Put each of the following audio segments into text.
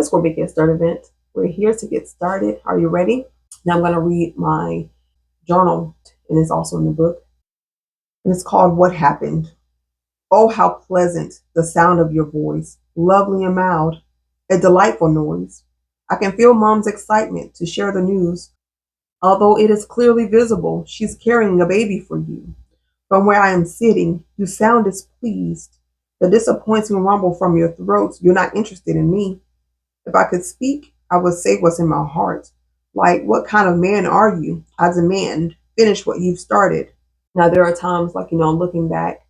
This will be a Get Started event. We're here to get started. Are you ready? Now I'm going to read my journal, and it's also in the book. And it's called What Happened. Oh, how pleasant the sound of your voice, lovely and mild, a delightful noise. I can feel Mom's excitement to share the news. Although it is clearly visible, she's carrying a baby for you. From where I am sitting, you sound displeased. The disappointing rumble from your throat, you're not interested in me. If I could speak, I would say what's in my heart. Like, what kind of man are you? I demand, finish what you've started. Now, there are times, looking back,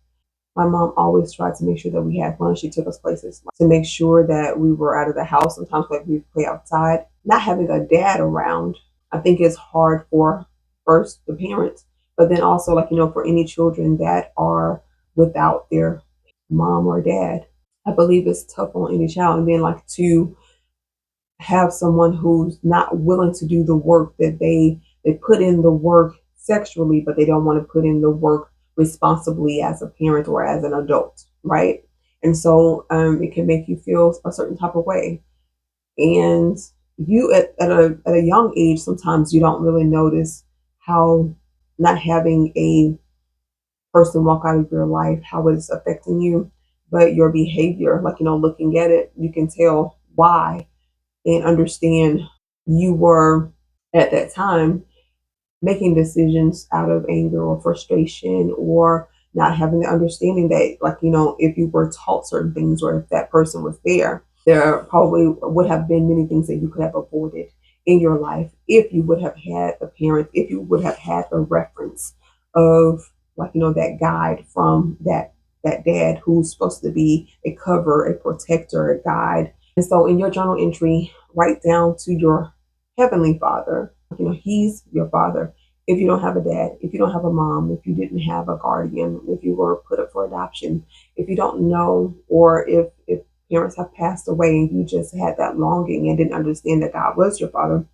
my mom always tried to make sure that we had fun. She took us places to make sure that we were out of the house. Sometimes, we'd play outside. Not having a dad around, I think it's hard for first the parents, but then also, for any children that are without their mom or dad. I believe it's tough on any child. And then, to have someone who's not willing to do the work that they put in the work sexually, but they don't want to put in the work responsibly as a parent or as an adult, right? And so it can make you feel a certain type of way. And you at a young age, sometimes you don't really notice how not having a person walk out of your life, how it's affecting you, but your behavior, looking at it, you can tell why and understand you were at that time making decisions out of anger or frustration or not having the understanding that if you were taught certain things or if that person was there probably would have been many things that you could have avoided in your life if you would have had a parent, if you would have had a reference of that guide from that dad who's supposed to be a cover, a protector, a guide. And so in your journal entry, write down to your heavenly father, he's your father. If you don't have a dad, if you don't have a mom, if you didn't have a guardian, if you were put up for adoption, if you don't know, or if parents have passed away and you just had that longing and didn't understand that God was your father,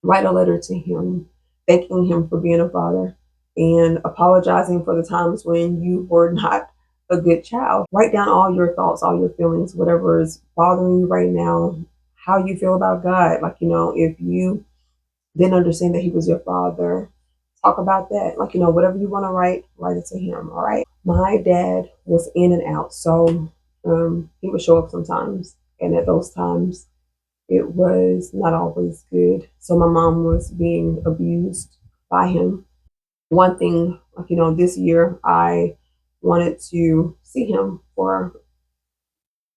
write a letter to him, thanking him for being a father and apologizing for the times when you were not a good child. Write down all your thoughts, all your feelings, whatever is bothering you right now, how you feel about God. If you didn't understand that he was your father, talk about that. Whatever you want to write it to him. All right. My dad was in and out. So he would show up sometimes. And at those times, it was not always good. So my mom was being abused by him. One thing, this year I wanted to see him for,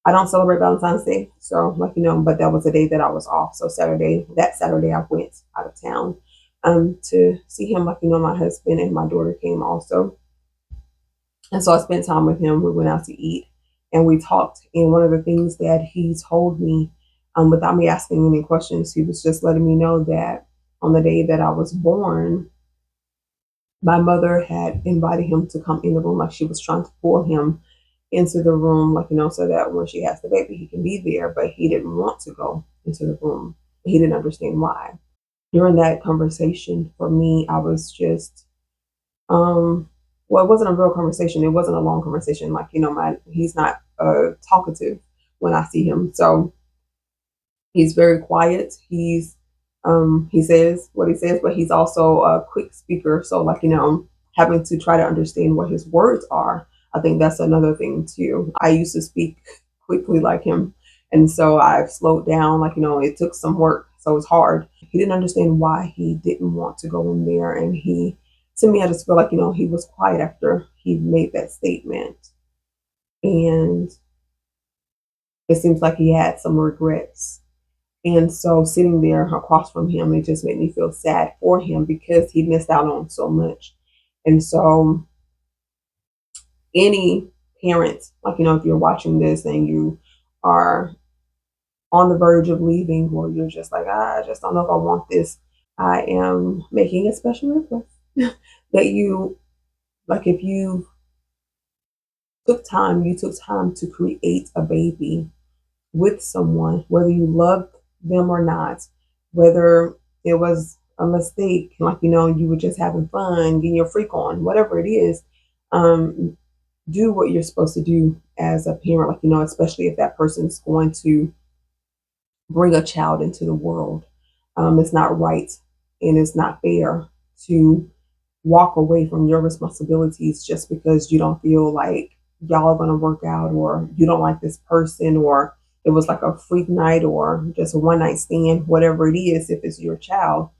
I don't celebrate Valentine's Day. So, but that was the day that I was off. So that Saturday I went out of town to see him. My husband and my daughter came also. And so I spent time with him. We went out to eat and we talked. And one of the things that he told me, without me asking any questions, he was just letting me know that on the day that I was born, my mother had invited him to come in the room, like she was trying to pull him into the room, so that when she has the baby, he can be there, but he didn't want to go into the room. He didn't understand why. During that conversation, for me, I was just, well, it wasn't a real conversation. It wasn't a long conversation. He's not talkative when I see him. So he's very quiet. He says what he says, but he's also a quick speaker. So having to try to understand what his words are, I think that's another thing too. I used to speak quickly like him. And so I've slowed down, it took some work. So it's hard. He didn't understand why he didn't want to go in there. And to me, I just feel like, he was quiet after he made that statement. And it seems like he had some regrets. And so sitting there across from him, it just made me feel sad for him because he missed out on so much. And so any parent, if you're watching this and you are on the verge of leaving, or you're just like, I just don't know if I want this, I am making a special request that if you took time to create a baby with someone, whether you loved them or not, whether it was a mistake, you were just having fun, getting your freak on, whatever it is, do what you're supposed to do as a parent, especially if that person's going to bring a child into the world. It's not right and it's not fair to walk away from your responsibilities just because you don't feel like y'all are going to work out, or you don't like this person, or it was like a freak night or just a one night stand, whatever it is. If it's your child,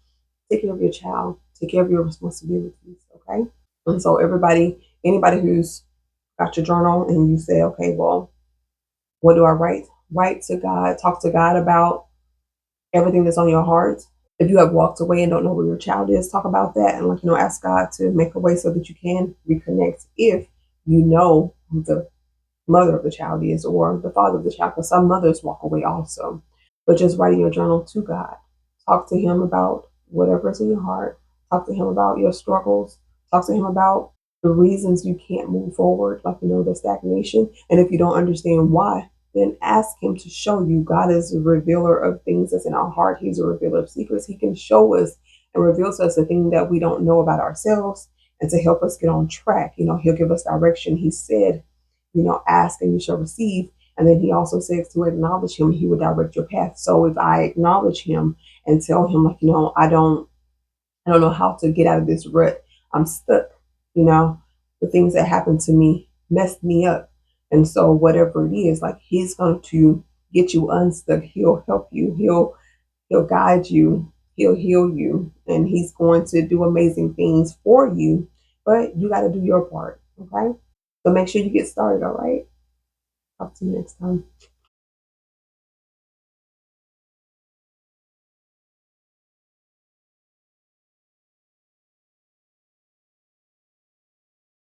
take care of your child, take care of your responsibilities. Okay. And so anybody who's got your journal and you say, okay, well, what do I write? Write to God, talk to God about everything that's on your heart. If you have walked away and don't know where your child is, talk about that and, like, ask God to make a way so that you can reconnect if you know who the mother of the child is or the father of the child, because some mothers walk away also. But just writing your journal to God. Talk to him about whatever's in your heart. Talk to him about your struggles. Talk to him about the reasons you can't move forward, like, the stagnation. And if you don't understand why, then ask him to show you. God is a revealer of things that's in our heart. He's a revealer of secrets. He can show us and reveal to us the thing that we don't know about ourselves, and to help us get on track. He'll give us direction. He said, ask and you shall receive. And then he also says to acknowledge him, he will direct your path. So if I acknowledge him and tell him, like, I don't know how to get out of this rut. I'm stuck. You know, the things that happened to me messed me up. And so whatever it is, like, he's going to get you unstuck. He'll help you. He'll guide you. He'll heal you. And he's going to do amazing things for you. But you got to do your part. Okay. So make sure you get started. All right. Talk to you next time.